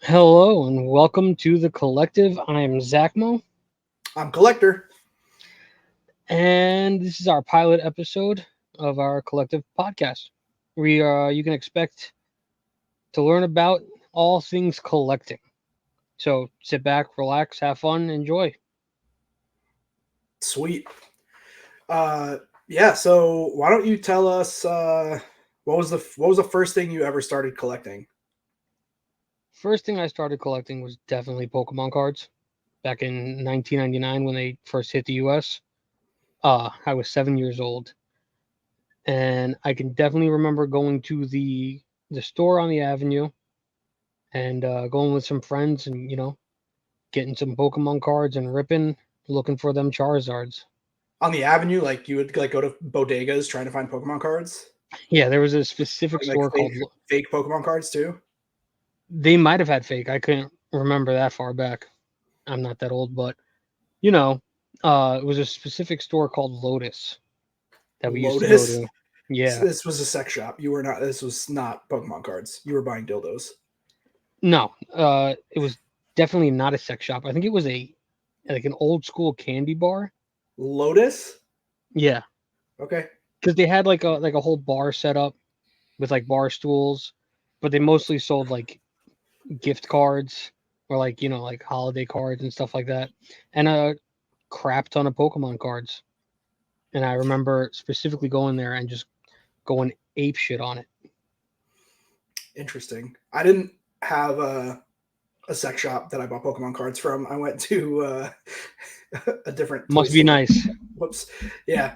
Hello and welcome to the collective. I am Zack Mo, I'm Collector. and this is our pilot episode of our collective podcast. You can expect to learn about all things collecting. So sit back, relax, have fun, enjoy. Sweet. Uh, yeah. So why don't you tell us what was the first thing you ever started collecting? First thing I started collecting was definitely Pokemon cards back in 1999 when they first hit the US. I was 7 years old, and I can definitely remember going to the store on the avenue and going with some friends and getting some Pokemon cards and ripping, looking for them Charizards. On the avenue, like you would like go to bodegas trying to find Pokemon cards, Yeah, there was a specific like store fake called. fake Pokemon cards too. They might have had fake. I couldn't remember that far back. I'm not that old, but you know, it was a specific store called Lotus that we used to go Lotus. to. Yeah, This was a sex shop. You were not. This was not Pokemon cards. You were buying dildos. no, it was definitely not a sex shop. I think it was a like an old school candy bar. Lotus. Yeah, Okay. because they had like a whole bar set up with like bar stools, but they mostly sold like gift cards or like like holiday cards and stuff like that, and a crap ton of Pokemon cards. And I remember specifically going there and just going ape shit on it. Interesting. I didn't have a sex shop that I bought Pokemon cards from. I went to a different toy Must be store. nice. Whoops. Yeah.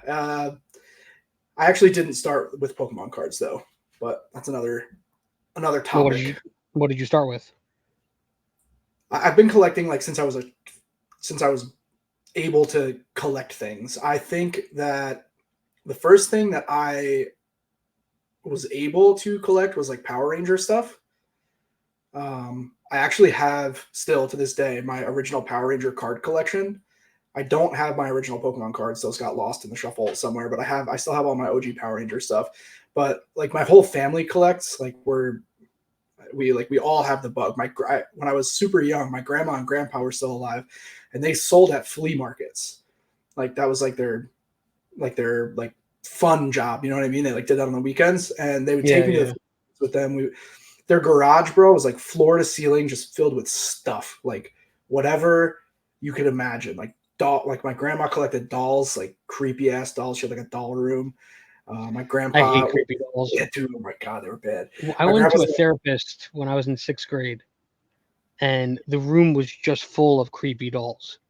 I actually didn't start with Pokemon cards though, but that's another Well, what did topic. you what did you start with? I've been collecting like since I was able to collect things. I think that the first thing that I was able to collect was like Power Ranger stuff. I actually have still to this day my original Power Ranger card collection. I don't have my original Pokemon cards; those got lost in the shuffle somewhere. But I still have all my OG Power Ranger stuff. But like my whole family collects. We all have the bug. When I was super young, my grandma and grandpa were still alive, and they sold at flea markets. Like that was like their fun job. You know what I mean? They like did that on the weekends, and they would Yeah, take me to the yeah. flea markets with them. Their garage, bro, was like floor to ceiling, just filled with stuff, like whatever you could imagine. Like my grandma collected dolls, like creepy ass dolls. She had like a doll room. My I hate grandpa, creepy dolls. yeah, dude, oh my god, they were bad. I My went to grandpa's a therapist when I was in sixth grade, and the room was just full of creepy dolls.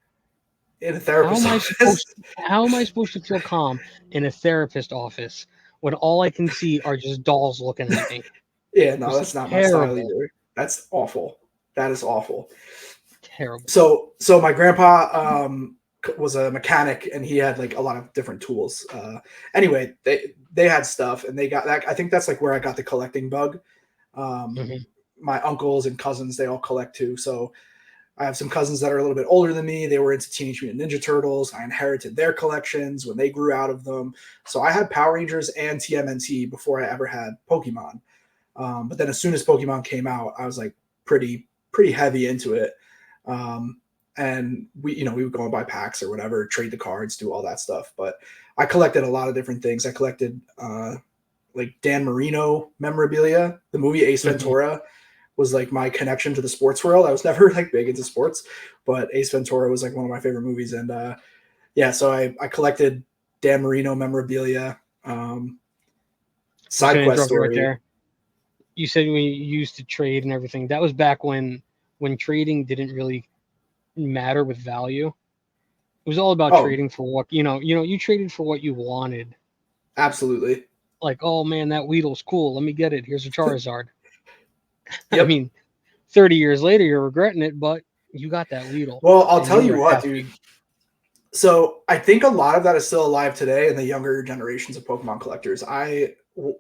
in a How therapist's am I office. supposed how am I supposed to feel calm in a therapist office when all I can see are just dolls looking at me? Yeah, It no, was that's not my style terrible, either. That's awful. That is awful. terrible. So my grandpa was a mechanic, and he had like a lot of different tools. Anyway, they had stuff, and they got that. I think that's like where I got the collecting bug. Um, Hmm. my uncles and cousins, they all collect too. So I have some cousins that are a little bit older than me. They were into Teenage Mutant Ninja Turtles. I inherited their collections when they grew out of them. So I had Power Rangers and TMNT before I ever had Pokemon. But then as soon as Pokemon came out, I was like pretty heavy into it. Um, and we would go and buy packs or whatever, trade the cards, do all that stuff. But I collected a lot of different things. I collected like Dan Marino memorabilia. The movie Ace Hmm. Ventura was like my connection to the sports world. I was never like big into sports, but Ace Ventura was like one of my favorite movies. And yeah, so I collected Dan Marino memorabilia. Just Side gonna quest interrupt you right story. there. You said when you used to trade and everything. That was back when trading didn't really matter with value. It was all about Oh, trading for what you traded for what you wanted. absolutely. Like, oh man, that Weedle's cool. Let me get it. Here's a Charizard. I Yep. mean, 30 years later, you're regretting it, but you got that Weedle Well, I'll and tell you you were what, happy. dude. So I think a lot of that is still alive today in the younger generations of Pokemon collectors. Uh,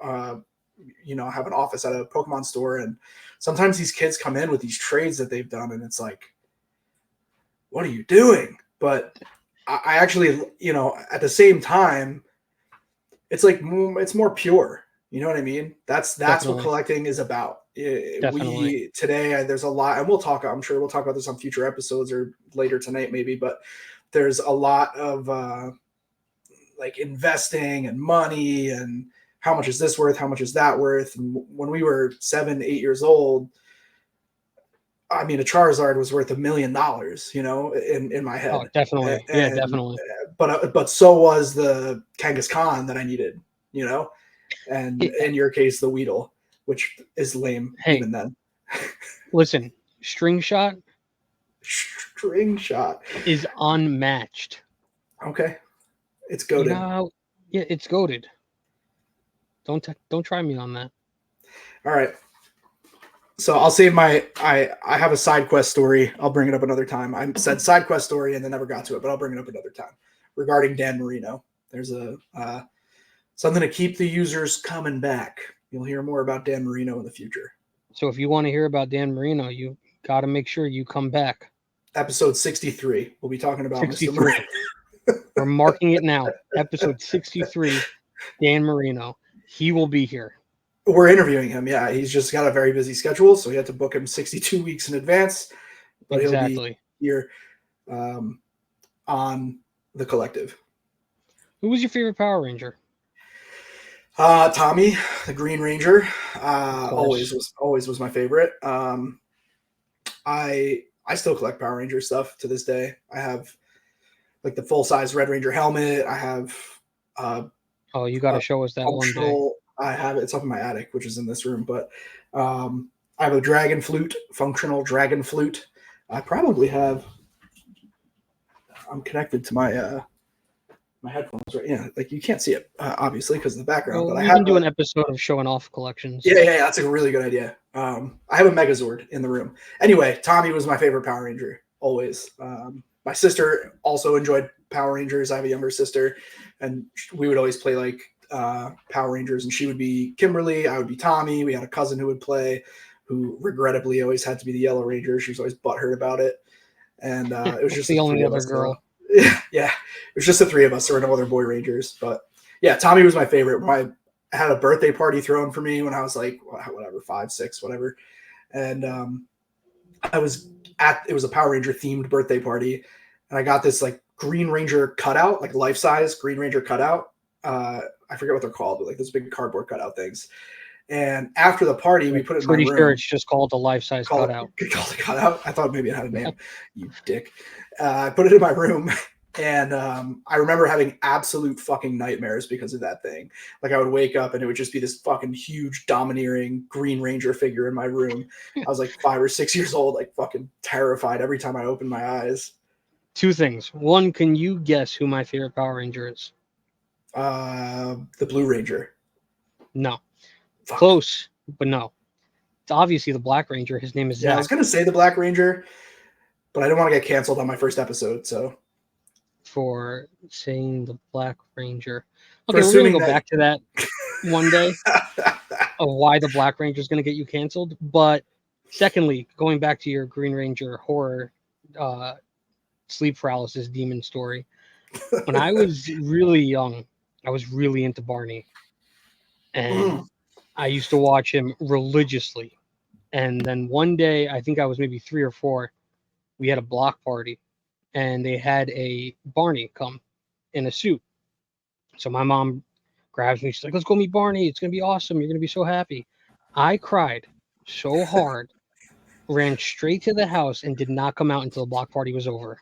have an office at a Pokemon store, and sometimes these kids come in with these trades that they've done, and it's like, what are you doing? But I actually, at the same time, it's like it's more pure. You know what I mean? That's what Definitely. collecting is about. Definitely. We today there's a lot, and we'll talk. I'm sure we'll talk about this on future episodes or later tonight, maybe. But there's a lot of like investing and money and how much is this worth? How much is that worth? And when we were 7, 8 years old, I mean, a Charizard was worth $1 million, in my Oh, head, definitely. Yeah, and definitely. but so was the Kangaskhan that I needed, and Yeah. in your case, the Weedle, which is lame Hey, even then. listen, String Shot String shot. is unmatched. Okay, it's You know goaded. how? Yeah, it's goaded. Don't try me on that. All right. So I'll save my I have a side quest story. I'll bring it up another time. I said side quest story and then never got to it, but I'll bring it up another time regarding Dan Marino. There's a something to keep the users coming back. You'll hear more about Dan Marino in the future. So if you want to hear about Dan Marino, you got to make sure you come back. Episode 63. We'll be talking about Mr. Marino. 63. We're marking it now. Episode 63, Dan Marino. He will be here. We're interviewing him. Yeah, he's just got a very busy schedule, so we had to book him 62 weeks in advance. But he'll be Exactly. here on the collective. Who was your favorite Power Ranger? Tommy, the Green Ranger, Of always course. was my favorite. I still collect Power Ranger stuff to this day. I have like the full size Red Ranger helmet. I have uh, Oh, you got to show us that one day. functional. I have it. It's up in my attic, which is in this room. But I have a dragon flute, functional dragon flute. I probably have. I'm connected to my headphones, right? Yeah, like you can't see it obviously because of the background, Well, but I we have can do an episode of showing off collections. yeah, that's a really good idea. I have a Megazord in the room. Anyway, Tommy was my favorite Power Ranger always. My sister also enjoyed Power Rangers. I have a younger sister, and we would always play like Power Rangers, and she would be Kimberly, I would be Tommy. We had a cousin who would play, who regrettably always had to be the Yellow Ranger. She was always butthurt about it, and it was That's just the the only three of other us. So girl. yeah, it was just the three of us. There were no other boy Rangers, but yeah, Tommy was my favorite. My had a birthday party thrown for me when I was like whatever 5, 6, whatever, and I was it was a Power Ranger themed birthday party, and I got this like Green Ranger cutout, like life size Green Ranger cutout. I forget what they're called, but like those big cardboard cutout things. And after the party, we I'm put it in my pretty sure room. it's just called the life-size Call cutout. it call it cutout. I thought maybe it had a name. You dick. I put it in my room, and I remember having absolute fucking nightmares because of that thing. Like I would wake up and it would just be this fucking huge, domineering Green Ranger figure in my room. I was like 5 or 6 years old, like fucking terrified every time I opened my eyes. Two things. One, can you guess who my favorite Power Ranger is? The Blue Ranger. No. Fuck. Close, but no. It's obviously the Black Ranger. His name is Yeah, I was Zach. gonna say the Black Ranger, but I didn't want to get canceled on my first episode. So For saying the Black Ranger. for Okay, we're gonna assuming go that. back to that one day of why the Black Ranger is gonna get you canceled. But secondly, going back to your Green Ranger horror uh, sleep paralysis demon story. When I was really young, I was really into Barney, and I used to watch him religiously. And then one day, I think I was maybe 3 or 4, we had a block party, and they had a Barney come in a suit. So my mom grabs me. She's like, "Let's go meet Barney. It's gonna be awesome. You're gonna be so happy." I cried so hard, ran straight to the house, and did not come out until the block party was over.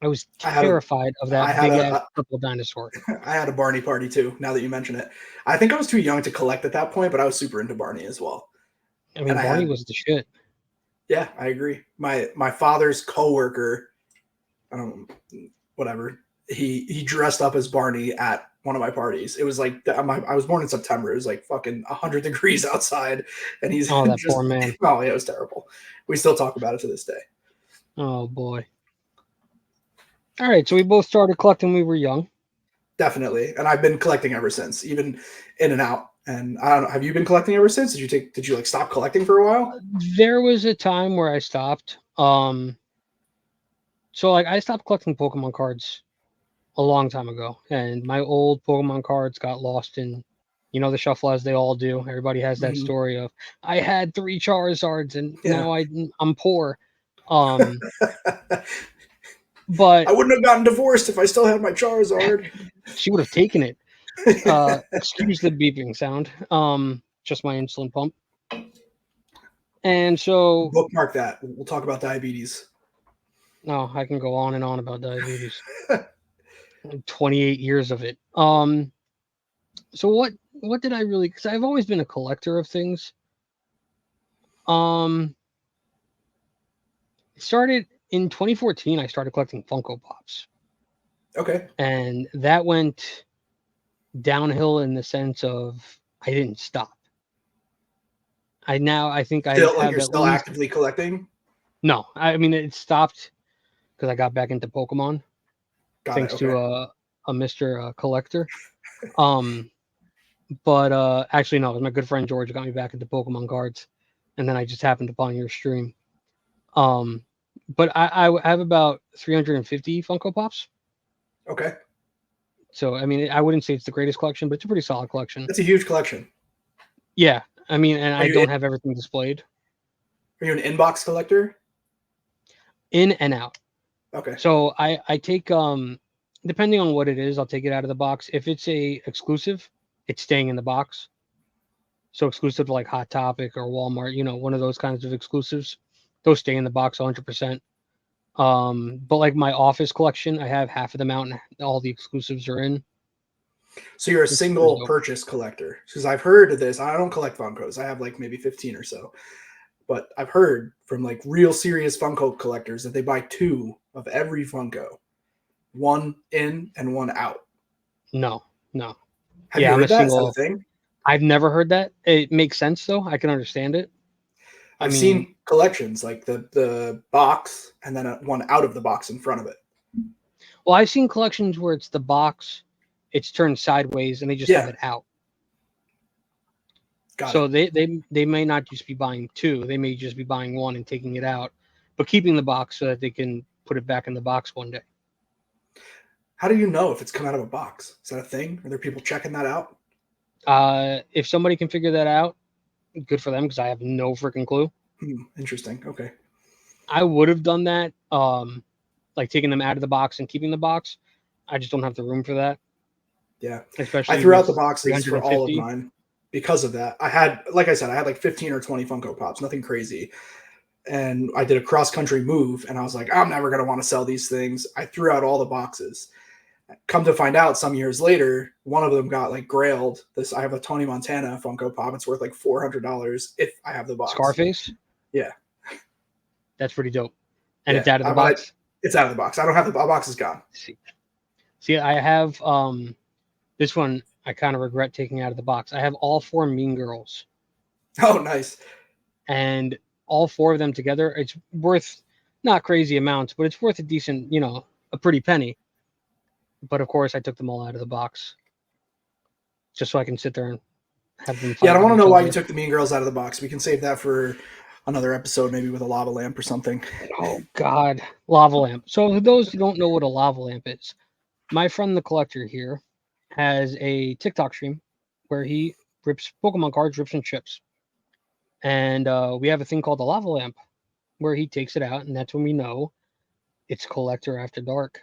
I was I had a terrified of I that had big ass a purple dinosaur. I had a Barney party too. Now that you mention it, I think I was too young to collect at that point, but I was super into Barney as well. I And mean, I Barney had, was the shit. yeah, I agree. My father's coworker, um, whatever, he dressed up as Barney at one of my parties. It was like I was born in September. It was like fucking 100 degrees outside, and he's Oh, that poor just man. oh yeah, it was terrible. We still talk about it to this day. Oh boy. All right, so we both started collecting when we were young. Definitely, and I've been collecting ever since, even in and out. And I don't know. Have you been collecting ever since? Did you like stop collecting for a while? There was a time where I stopped. So like I stopped collecting Pokemon cards a long time ago, and my old Pokemon cards got lost in You know the shuffle as they all do. Everybody has that Mhm. story of I had 3 Charizards and Yeah. now I'm poor. Um, but I wouldn't have gotten divorced if I still had my Charizard. she would have taken it. Excuse the beeping sound. Just my insulin pump. And so, Bookmark that. We'll talk about diabetes. no, I can go on and on about diabetes. 28 years of it. So what did I really? Because I've always been a collector of things. Um, it started in 2014. I started collecting Funko Pops, Okay. and that went downhill in the sense of I didn't stop. I think I Still, like have you're at still least actively collecting. no. I mean it stopped because I got back into Pokemon Got it. thanks to Okay. a Mister Collector. Um, but actually no, it was my good friend George who got me back into Pokemon cards, and then I just happened upon your stream. Um, but I have about 350 Funko Pops. Okay. So I mean I wouldn't say it's the greatest collection, but it's a pretty solid collection. That's a huge collection. Yeah, I mean, and Are I you don't have everything displayed are you an inbox collector? in and out. Okay. So I take depending on what it is, I'll take it out of the box. If it's a exclusive, it's staying in the box. So exclusive to like Hot Topic or Walmart, one of those kinds of exclusives, those stay in the box 100%. But like my office collection, I have half of them out and all the exclusives are in. So you're a It's pretty single dope. purchase collector. Because I've heard of this. I don't collect Funkos. I have like maybe 15 or so. But I've heard from like real serious Funko collectors that they buy two of every Funko, one in and one out. No, no. Have Yeah, you I'm a heard that? Is that a single. thing? I've never heard that. It makes sense though. I can understand it. I I've mean, seen collections like the box and then one out of the box in front of it. well, I've seen collections where it's the box, it's turned sideways, and they just have Yeah, it out. got So it. they may not just be buying two; they may just be buying one and taking it out, but keeping the box so that they can put it back in the box one day. How do you know if it's come out of a box? Is that a thing? Are there people checking that out? If somebody can figure that out, good for them because I have no freaking clue. Interesting. Okay. I would have done that, like taking them out of the box and keeping the box. I just don't have the room for that, Yeah. I especially threw out the with boxes for all of 350. mine because of that. I had, like I said, I had like 15 or 20 Funko Pops, nothing crazy. And I did a cross country move and I was like, I'm never going to want to sell these things. I threw out all the boxes. Come to find out some years later, one of them got like grailed. I have a Tony Montana Funko Pop. It's worth like $400 if I have the box. Scarface, Yeah. that's pretty dope, and Yeah. it's out of the box. It's out of the box. I don't have the box is gone. See, I have this one. I kind of regret taking out of the box. I have all four Mean Girls, Oh, nice. and all four of them together, it's worth not crazy amounts, but it's worth a decent, a pretty penny. But of course, I took them all out of the box just so I can sit there and have them Yeah, I fight don't with want to each know why you other. took the Mean Girls out of the box. We can save that for another episode, maybe with a lava lamp or something. Oh God, lava lamp. So for those who don't know what a lava lamp is, my friend the collector here has a TikTok stream where he rips Pokemon cards, rips and chips, and we have a thing called the lava lamp where he takes it out, and that's when we know it's collector after dark.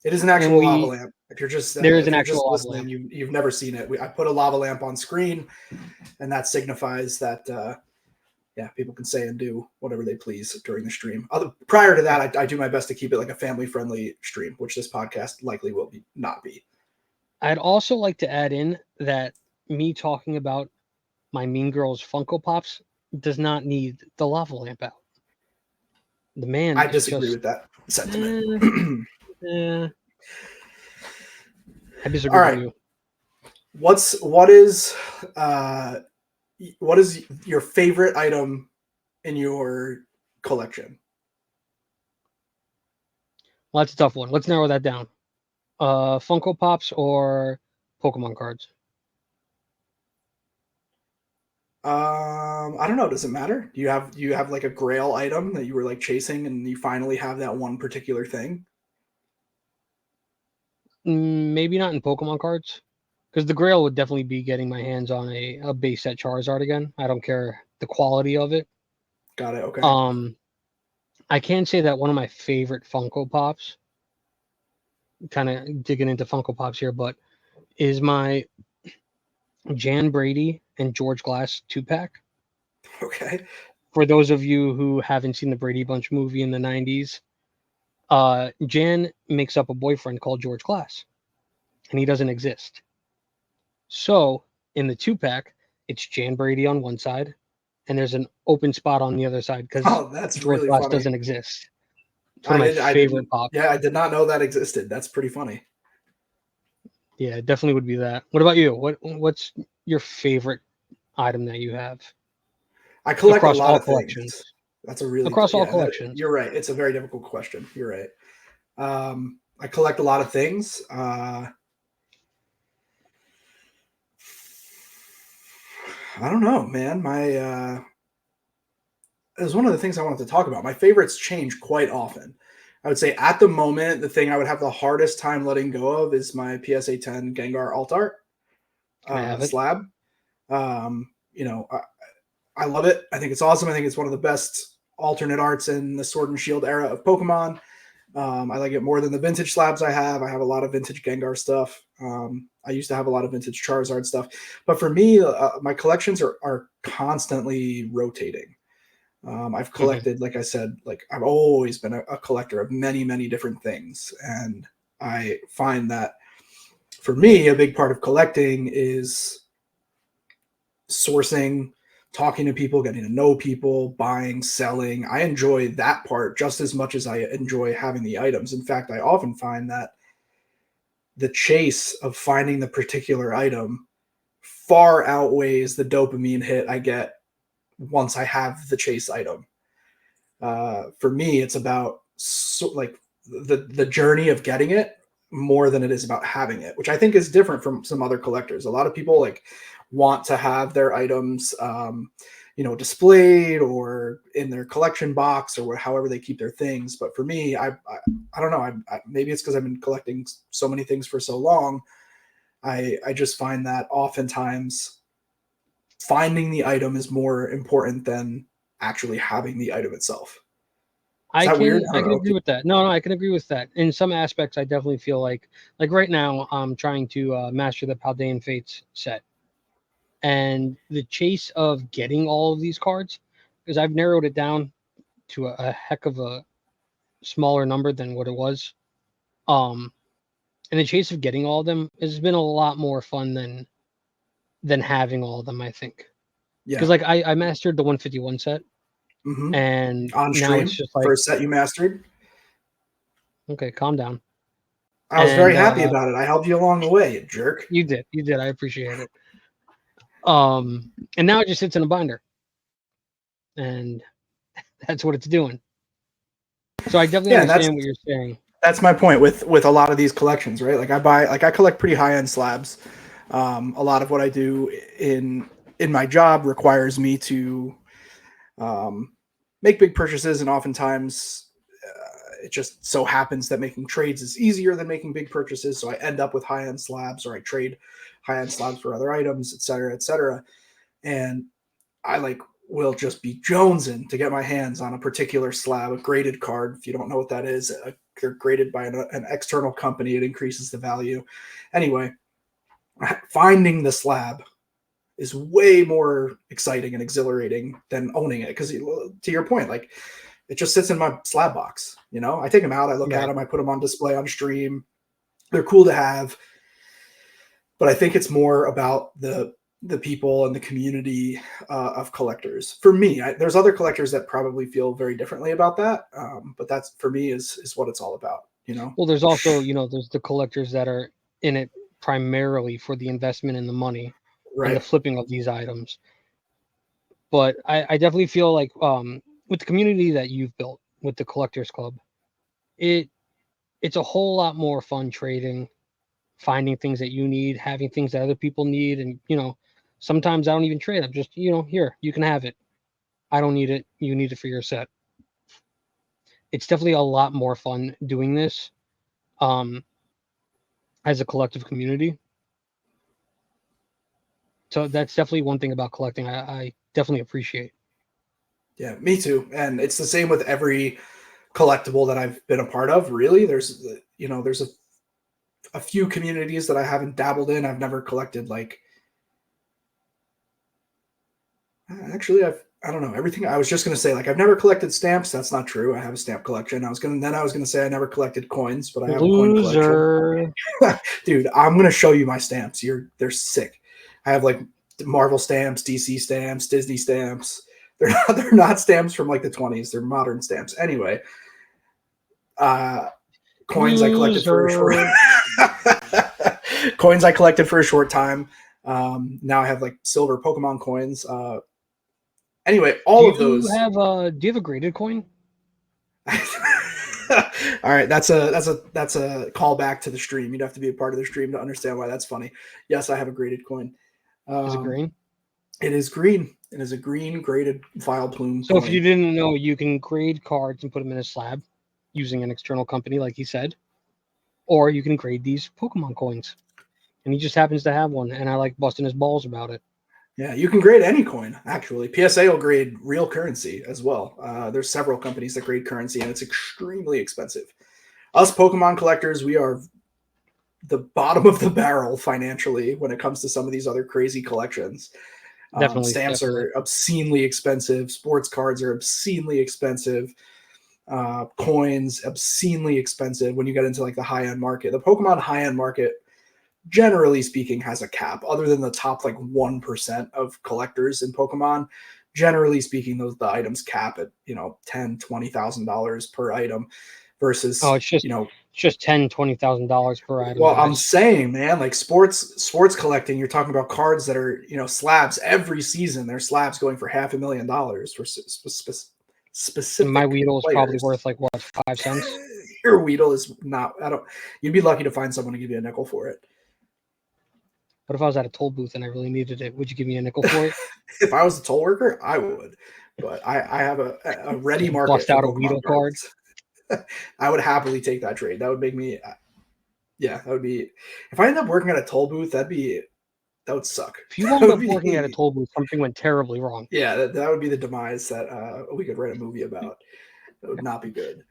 It is an And actual lava we lamp. there is If an you're actual just lava listening, lamp. you've never seen it. I put a lava lamp on screen, and that signifies that yeah, people can say and do whatever they please during the stream. Prior to that, I do my best to keep it like a family friendly stream, which this podcast likely will not be. I'd also like to add in that me talking about my Mean Girls Funko Pops does not need the lava lamp out. The man I is disagree just, with that sentiment. eh, eh, I All disagree with right, you. what's what is uh, what is your favorite item in your collection? Well, that's a tough one. Let's narrow that down. Funko Pops or Pokemon cards? I don't know. Does it matter? Do you have like a grail item that you were like chasing and you finally have that one particular thing? Maybe not in Pokemon cards, because the Grail would definitely be getting my hands on a base set Charizard again. I don't care the quality of it. Got it. Okay. I can say that one of my favorite Funko Pops, kind of digging into Funko Pops here, but is my Jan Brady and George Glass 2-pack. Okay. For those of you who haven't seen the Brady Bunch movie in the 90s, Jan makes up a boyfriend called George Glass, and he doesn't exist. So in the 2-pack, it's Jan Brady on one side, and there's an open spot on the other side because Oh, that's George really Glass funny. doesn't exist. It's one of my I favorite didn't. pops. Yeah, I did not know that existed. That's pretty funny. Yeah, it definitely would be that. What about you? What's your favorite item that you have I collect a across lot all of things. collections? That's a really Across all yeah. collections. You're right. It's a very difficult question. You're right. I collect a lot of things. I don't know, man. It was one of the things I wanted to talk about. My favorites change quite often. I would say at the moment, the thing I would have the hardest time letting go of is my PSA 10 Gengar Alt Art Can I have it? slab. You know, I love it. I think it's awesome. I think it's one of the best alternate arts in the Sword and Shield era of Pokemon. I like it more than the vintage slabs I have. I have a lot of vintage Gengar stuff. I used to have a lot of vintage Charizard stuff. But for me, my collections are constantly rotating. I've Hmm. collected, like I said, like I've always been a collector of many, many different things. And I find that for me, a big part of collecting is sourcing, talking to people, getting to know people, buying, selling. I enjoy that part just as much as I enjoy having the items. In fact, I often find that the chase of finding the particular item far outweighs the dopamine hit I get once I have the chase item. For me, it's about like the journey of getting it more than it is about having it, which I think is different from some other collectors. A lot of people like want to have their items, displayed or in their collection box or however they keep their things. But for me, I don't know. Maybe it's because I've been collecting so many things for so long. I just find that oftentimes finding the item is more important than actually having the item itself. Is I that weird? can I I don't can know. agree with that. No, I can agree with that. In some aspects, I definitely feel like right now I'm trying to master the Paldean Fates set, and the chase of getting all of these cards, because I've narrowed it down to a heck of a smaller number than what it was. Um, and the chase of getting all of them has been a lot more fun than having all of them. I think because Yeah. like I mastered the 151 set, Hmm. and On now it's stream, just like first set you mastered. okay, calm down. I was very And happy about it. I helped you along the way, you jerk. you did. I appreciate it. And now it just sits in a binder, and that's what it's doing. So I definitely Yeah, and that's understand what you're saying. that's my point with a lot of these collections, right? Like I collect pretty high end slabs. A lot of what I do in my job requires me to um, make big purchases, and oftentimes it just so happens that making trades is easier than making big purchases. So I end up with high end slabs, or I trade high end slabs for other items, et cetera, et cetera. And I like will just be jonesing to get my hands on a particular slab, a graded card. If you don't know what that is, they're graded by an external company. It increases the value. Anyway, finding the slab is way more exciting and exhilarating than owning it. Because to your point, like it just sits in my slab box. You know, I take them out, I look at Right. them, I put them on display on stream. They're cool to have, but I think it's more about the people and the community of collectors. For me, there's other collectors that probably feel very differently about that, but that's for me is what it's all about. You know, Well, there's also there's the collectors that are in it primarily for the investment and the money and the right? flipping of these items. But I definitely feel like with the community that you've built with the collectors club, it it's a whole lot more fun trading, finding things that you need, having things that other people need, and sometimes I don't even trade. I'm just here, you can have it. I don't need it. You need it for your set. It's definitely a lot more fun doing this um, as a collective community. So that's definitely one thing about collecting I definitely appreciate. Yeah, me too. And it's the same with every collectible that I've been a part of. Really, there's a few communities that I haven't dabbled in. I've never collected like actually I don't know everything. I was just gonna say like I've never collected stamps. That's not true. I have a stamp collection. I was gonna say I never collected coins, but I have a coin collection. Loser. Dude, I'm gonna show you my stamps. They're sick. I have like Marvel stamps, DC stamps, Disney stamps. They're not stamps from like the 20s. They're modern stamps. Anyway, uh, coins I collected for a short Loser. coins I collected for a short time. Now I have like silver Pokemon coins. Anyway, Do all of you those. have a graded coin? All right, that's a callback to the stream. You'd have to be a part of the stream to understand why that's funny. Yes, I have a graded coin. Is it Um, green? it is green. It is a green graded file plume So if you coin. didn't know, you can grade cards and put them in a slab using an external company, like he said, or you can grade these Pokemon coins. And he just happens to have one, and I like busting his balls about it. Yeah, you can grade any coin, actually. PSA will grade real currency as well. There's several companies that grade currency, and it's extremely expensive. Us Pokemon collectors, we are the bottom of the barrel financially when it comes to some of these other crazy collections. Definitely, Stamps definitely. are obscenely expensive. Sports cards are obscenely expensive. Coins obscenely expensive when you get into like the high end market. The Pokemon high end market, generally speaking, has a cap. Other than the top like 1% of collectors in Pokemon, generally speaking, the items cap at $10,000-$20,000 per item Oh, versus it's just $10,000-$20,000 per item, well, I'm guys. saying, man, like sports collecting, you're talking about cards that are, slabs every season. There's slabs going for $500,000 for And my specific Weedle is probably players. worth like what, 5 cents? Your Weedle is not. I don't. You'd be lucky to find someone to give you a nickel for it. What if I was at a toll booth and I really needed it? Would you give me a nickel for it? If I was a toll worker, I would. But I have a ready Just market bust for out a Pokemon Weedle card. cards. I would happily take that trade. That would make me. Yeah, that would be. If I end up working at a toll booth, that would suck. If you That wound would up working at a be toll booth, something went terribly wrong. yeah, that would be the demise that we could write a movie about. That would not be good.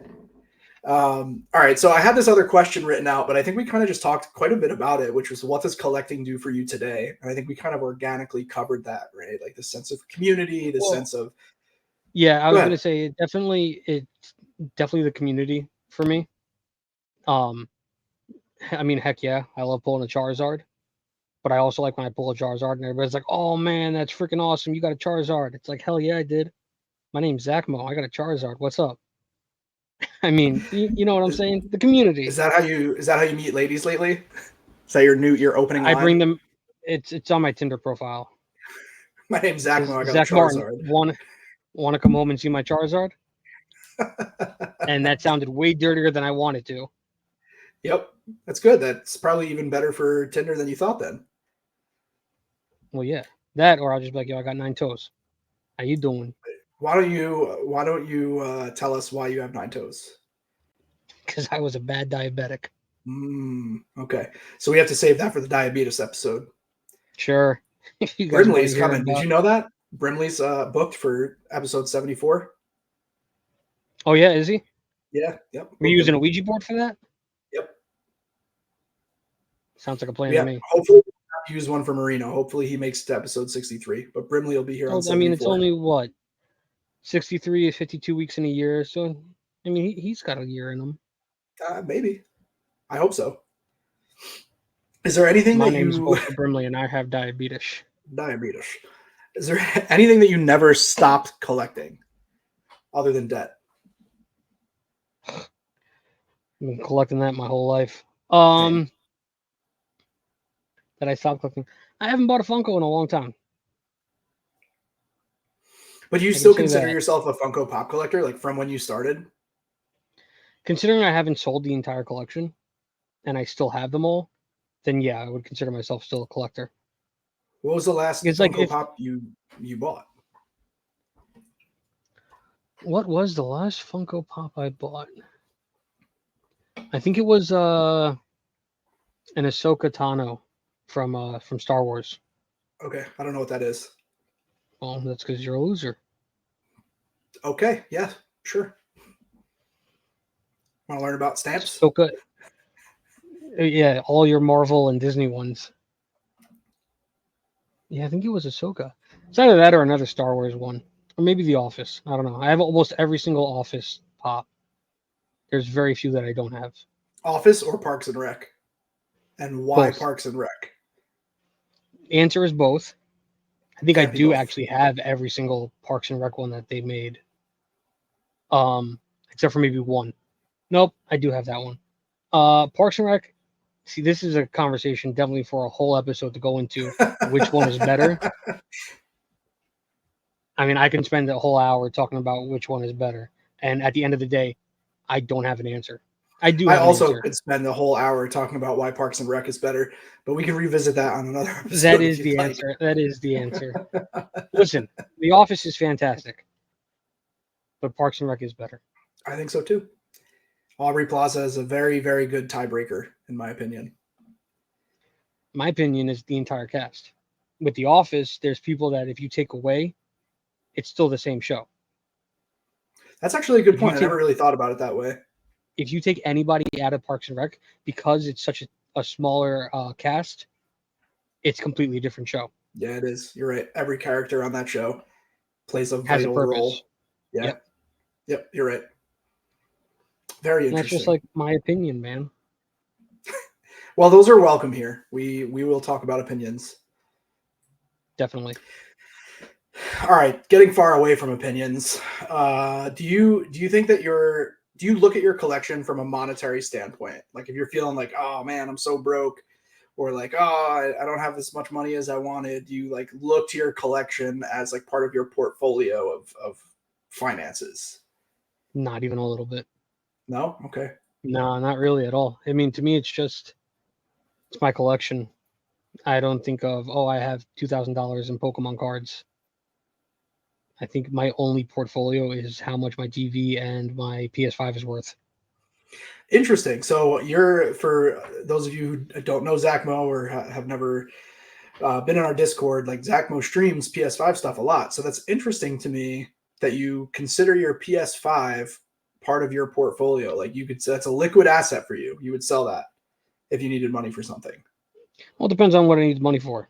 All right, so I had this other question written out, but I think we kind of just talked quite a bit about it, which was what does collecting do for you today? And I think we kind of organically covered that, right? Like the sense of community, the Well, sense of. yeah, I Go was ahead. gonna say it's definitely the community for me. Um, I mean, heck yeah, I love pulling a Charizard, but I also like when I pull a Charizard and everybody's like, "Oh man, that's freaking awesome! You got a Charizard!" It's like, hell yeah, I did. My name's Zack Mo. I got a Charizard. What's up? I mean, you know what I'm Is, saying? The community. is that how you meet ladies lately? Is that your opening I bring line? them. It's on my Tinder profile. My name's Zack Mo. Is I got a Zach Martin Charizard. want to come home and see my Charizard? And that sounded way dirtier than I wanted to. Yep, that's good. That's probably even better for Tinder than you thought. Then Well, yeah, that or I'll just be like, yo, I got 9 toes. How you doing? why don't you tell us why you have 9 toes? Because I was a bad diabetic. Okay, so we have to save that for the diabetes episode. Sure, if you guys want to Brimley's hear coming. Did about. you know that? Brimley's booked for episode 74. Oh yeah, is he? Yeah, yep, Were you booked using a him. Ouija board for that? Yep. Sounds like a plan to Yeah, me. hopefully we'll use one for Marino. Hopefully he makes it to episode 63. But Brimley will be here on Oh, I mean, it's 74. only what 63 is 52 weeks in a year, so I mean, he's got a year in him. Maybe. I hope so. Is there anything My that name's you Bosa Brimley, and I have diabetes. diabetes? Is there anything that you never stopped collecting other than debt? I've been collecting that my whole life. Same. That I stopped collecting. I haven't bought a Funko in a long time. But do you I can still say consider that. yourself a Funko Pop collector, like from when you started? Considering I haven't sold the entire collection and I still have them all, then yeah, I would consider myself still a collector. What was the last It's like Funko if Pop you bought? what was the last Funko Pop I bought? I think it was an Ahsoka Tano from Star Wars. Okay, I don't know what that is. Well, that's because you're a loser. Okay, yeah, sure. Want to learn about stamps? Ahsoka, yeah, all your Marvel and Disney ones. Yeah, I think it was Ahsoka. It's either that or another Star Wars one, or maybe The Office. I don't know. I have almost every single Office pop. There's very few that I don't have. Office or Parks and Rec? And why Both. Parks and Rec? Answer is both. I think I Can't be do both. actually have every single Parks and Rec one that they made. Except for maybe one. Nope, I do have that one. Parks and Rec. See, this is a conversation definitely for a whole episode to go into which one is better. I mean, I can spend a whole hour talking about which one is better, and at the end of the day, I don't have an answer. I do I have an also answer. could spend the whole hour talking about why Parks and Rec is better, but we can revisit that on another That episode if is you'd the like. answer. That is the answer. Listen, The Office is fantastic, but Parks and Rec is better. I think so too. Aubrey Plaza is a very, very good tiebreaker, in my opinion. My opinion is the entire cast. With The Office, there's people that if you take away, it's still the same show. That's actually a good If you point. I take never really thought about it that way. if you take anybody out of Parks and Rec because it's such a smaller cast, it's a completely different show. Yeah, it is. You're right. Every character on that show plays a Has a vital purpose. role. Yeah. Yep. Yep. You're right. Very And that's just interesting. like my opinion, man. Well, those are welcome here. We will talk about opinions. Definitely. All right, getting far away from opinions. Do you think that do you look at your collection from a monetary standpoint? Like if you're feeling like, oh man, I'm so broke, or like, oh, I don't have as much money as I wanted. Do you like look to your collection as like part of your portfolio of finances? Not even a little bit. No? Okay. No, not really at all. I mean, to me, it's my collection. I don't think of, oh, I have $2,000 in Pokemon cards. I think my only portfolio is how much my TV and my PS5 is worth. Interesting. So you're for those of you who don't know Zack Mo or have never been in our Discord, like Zack Mo streams PS5 stuff a lot. So that's interesting to me that you consider your PS5 part of your portfolio. Like you could, that's a liquid asset for you. You would sell that if you needed money for something. Well, it depends on what I need the money for.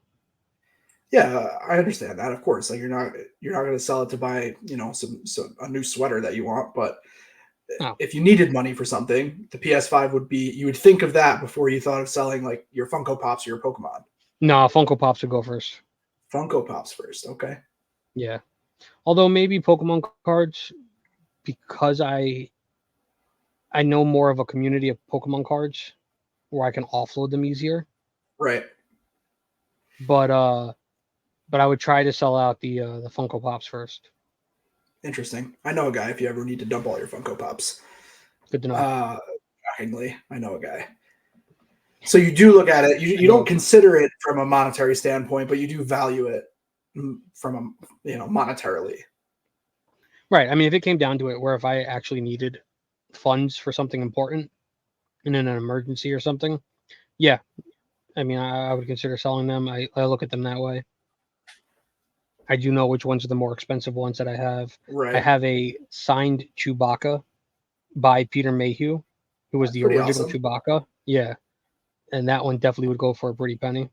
Yeah, I understand that. Of course, like you're not going to sell it to buy some a new sweater that you want, but No, if you needed money for something, the PS5 would be you would think of that before you thought of selling like your Funko Pops or your Pokemon. no, Funko Pops would go first. Funko Pops first, okay. Yeah. Although maybe Pokemon cards, because I know more of a community of Pokemon cards where I can offload them easier. Right. But I would try to sell out the Funko Pops first. Interesting. I know a guy if you ever need to dump all your Funko Pops. Good to know. Uh, shockingly, I know a guy. So you do look at it. You, I you know don't a few. consider it from a monetary standpoint, but you do value it from a monetarily. Right. I mean, if it came down to it, where if I actually needed funds for something important and in an emergency or something, yeah. I mean, I would consider selling them. I look at them that way. I do know which ones are the more expensive ones that I have. I Right. have a signed Chewbacca by Peter Mayhew, who was That's the pretty original awesome. Chewbacca. Yeah, and that one definitely would go for a pretty penny.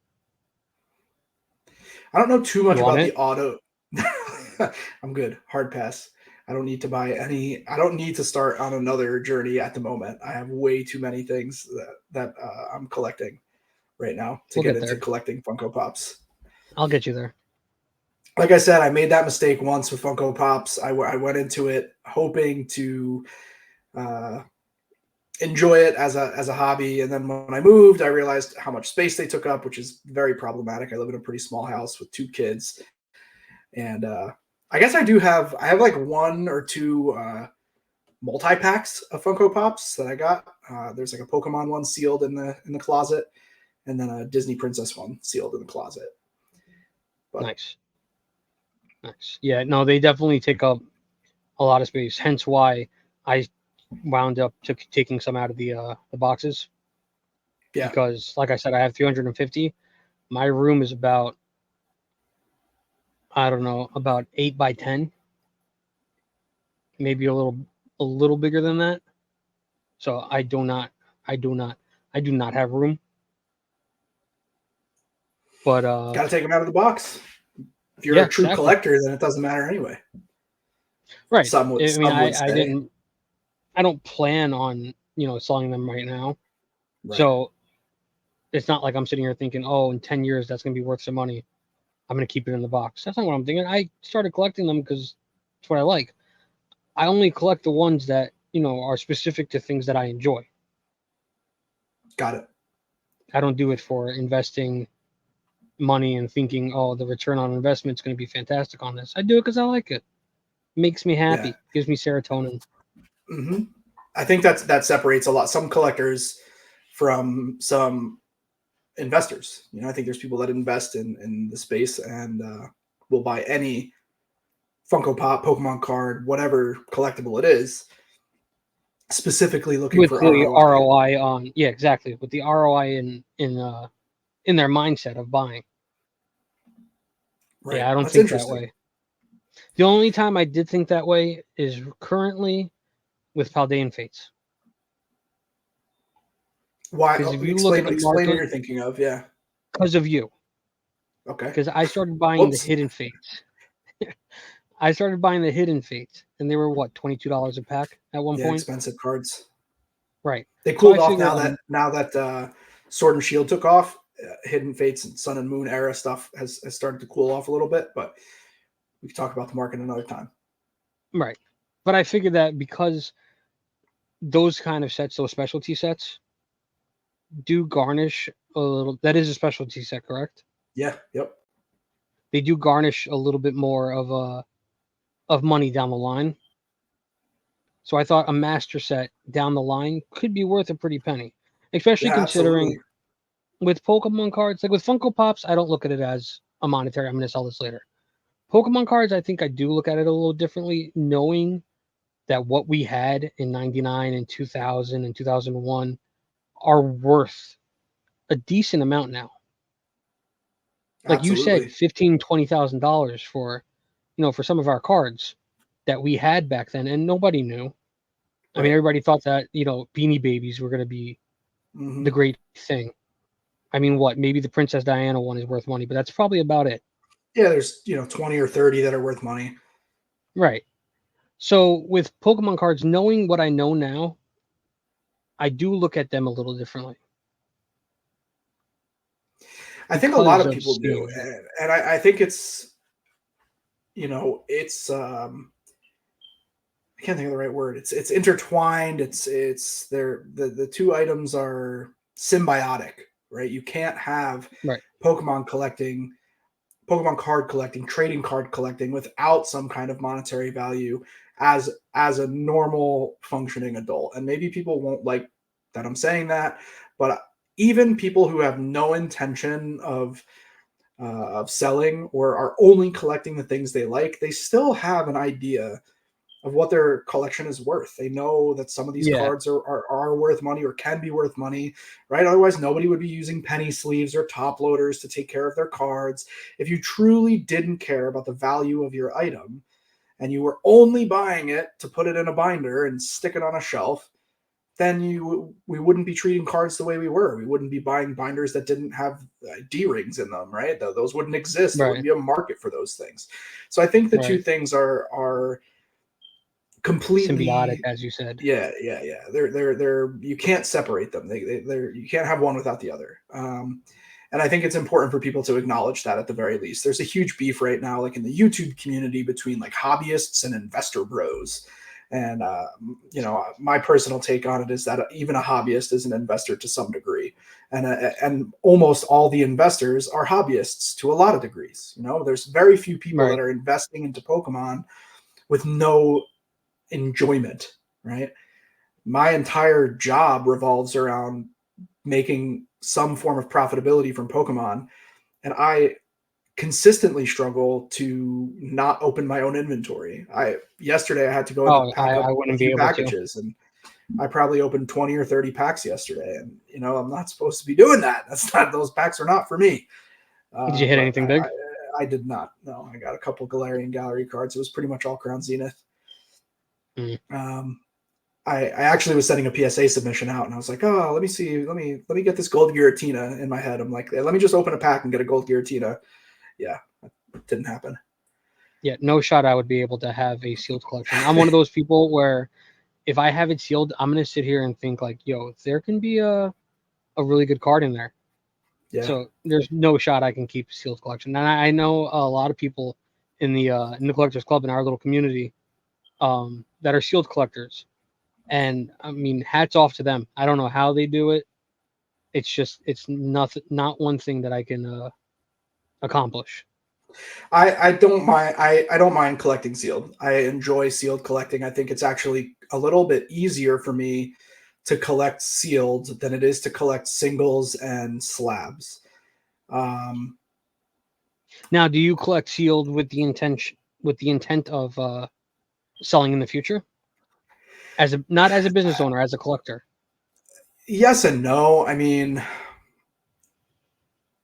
I don't know too You much want about the it? auto. I'm good. Hard pass. I don't need to buy any. I don't need to start on another journey at the moment. I have way too many things that I'm collecting right now to We'll get get into there. collecting Funko Pops. I'll get you there. Like I said, I made that mistake once with Funko Pops. I went into it hoping to uh, enjoy it as a hobby, and then when I moved, I realized how much space they took up, which is very problematic. I live in a pretty small house with two kids, and I guess I have like one or two multi packs of Funko Pops that I got. There's like a Pokemon one sealed in the closet, and then a Disney Princess one sealed in the closet. But Nice, nice. Yeah, no, they definitely take up a lot of space. Hence why I wound up taking some out of the boxes yeah, because, like I said, I have 350. My room is about I don't know, about 8 by 10, maybe a little bigger than that. So I do not, I do not have room. But Got to take them out of the box. If you're yeah, a true exactly. collector, then it doesn't matter anyway. Right. Some would I mean, some would I say, didn't, I don't plan on selling them right now. right? So it's not like I'm sitting here thinking, oh, in 10 years that's gonna be worth some money. I'm gonna keep it in the box. That's not what I'm thinking. I started collecting them because it's what I like. I only collect the ones that are specific to things that I enjoy. Got it. I don't do it for investing money and thinking, oh, the return on investment is going to be fantastic on this. I do it because I like it. Makes me Yeah. happy. Gives me serotonin. Hmm. I think that separates a lot some collectors from some investors. I think there's people that invest in the space and will buy any Funko Pop, Pokemon card, whatever collectible it is, specifically looking With for the ROI. ROI on, yeah, exactly. With the ROI in their mindset of buying. Right. Yeah, I don't That's think that interesting. way. The only time I did think that way is currently with Paldean Fates. Why? Because if you look at Explain the explain what market, you're thinking of. Yeah. because of you, Okay. because I started buying the Whoops. hidden fates. I started buying the hidden fates, and they were what, $22 a pack at one Yeah, point. expensive cards. Right. They So I cooled off figured, now that Sword and Shield took off. Hidden Fates and Sun and Moon era stuff has started to cool off a little bit, but we can talk about the market another time. right. But I figured that because those kind of sets, those specialty sets, do garnish a little. That is a specialty set, correct? Yeah. Yep. They do garnish a little bit more of money down the line. So I thought a master set down the line could be worth a pretty penny, especially Yeah. Absolutely. considering with Pokemon cards, like with Funko Pops, I don't look at it as a monetary. I'm going to sell this later. Pokemon cards, I think I do look at it a little differently, knowing that what we had in 99 and 2000 and 2001 are worth a decent amount now. Like you said, Absolutely. 15, $20,000 for for some of our cards that we had back then, and nobody knew. I mean, Right. everybody thought that Beanie Babies were going to be the Hmm. great thing. I mean, what? Maybe the Princess Diana one is worth money, but that's probably about it. Yeah. There's 20 or 30 that are worth money. Right. So with Pokemon cards, knowing what I know now, I do look at them a little differently I think a lot because of of people do, seeing it. and I think it's I can't think of the right word. It's intertwined. It's the two items are symbiotic, right? You can't have Right. Pokemon collecting, Pokemon card collecting, trading card collecting without some kind of monetary value as a normal functioning adult. And maybe people won't like that I'm saying that, but even people who have no intention of selling or are only collecting the things they like, they still have an idea of what their collection is worth. They know that some of these Yeah. cards are worth money or can be worth money, right? Otherwise, nobody would be using penny sleeves or top loaders to take care of their cards. If you truly didn't care about the value of your item and you were only buying it to put it in a binder and stick it on a shelf, then we wouldn't be treating cards the way we were. We wouldn't be buying binders that didn't have D rings in them, right? Those wouldn't exist. There wouldn't Right. be a market for those things. So I think the two Right. things are Symbiotic, completely, as you said. yeah. They're you can't separate them. They're you can't have one without the other. And I think it's important for people to acknowledge that at the very least. There's a huge beef right now, like in the YouTube community, between like hobbyists and investor bros. And my personal take on it is that even a hobbyist is an investor to some degree, and almost all the investors are hobbyists to a lot of degrees. There's very few people that Right. are investing into Pokemon with no enjoyment, right? My entire job revolves around making some form of profitability from Pokemon, and I consistently struggle to not open my own inventory. I Yesterday I had to go in to Oh, pack I up a wouldn't be few able to. packages, and I probably opened 20 or 30 packs yesterday, and I'm not supposed to be doing that. That's not Those packs are not for me. Did you hit But anything big? I did not. No, I got a couple Galarian Gallery cards. It was pretty much all Crown Zenith. Mm. I actually was sending a PSA submission out, and I was like, oh, let me see, let me get this gold Giratina in my head. I'm like, let me just open a pack and get a gold Giratina. Yeah, that didn't happen. Yeah, no shot I would be able to have a sealed collection. I'm one of those people where if I have it sealed, I'm gonna sit here and think like, yo, there can be a really good card in there. Yeah. So there's no shot I can keep a sealed collection. And I know a lot of people in the collectors club in our little community that are sealed collectors. And I mean, hats off to them. I don't know how they do it. It's not one thing that I can accomplish. I don't mind. I don't mind collecting sealed. I enjoy sealed collecting. I think it's actually a little bit easier for me to collect sealed than it is to collect singles and slabs. Now, do you collect sealed with the intent of selling in the future, as a not as a business owner, as a collector? Yes and no. I mean,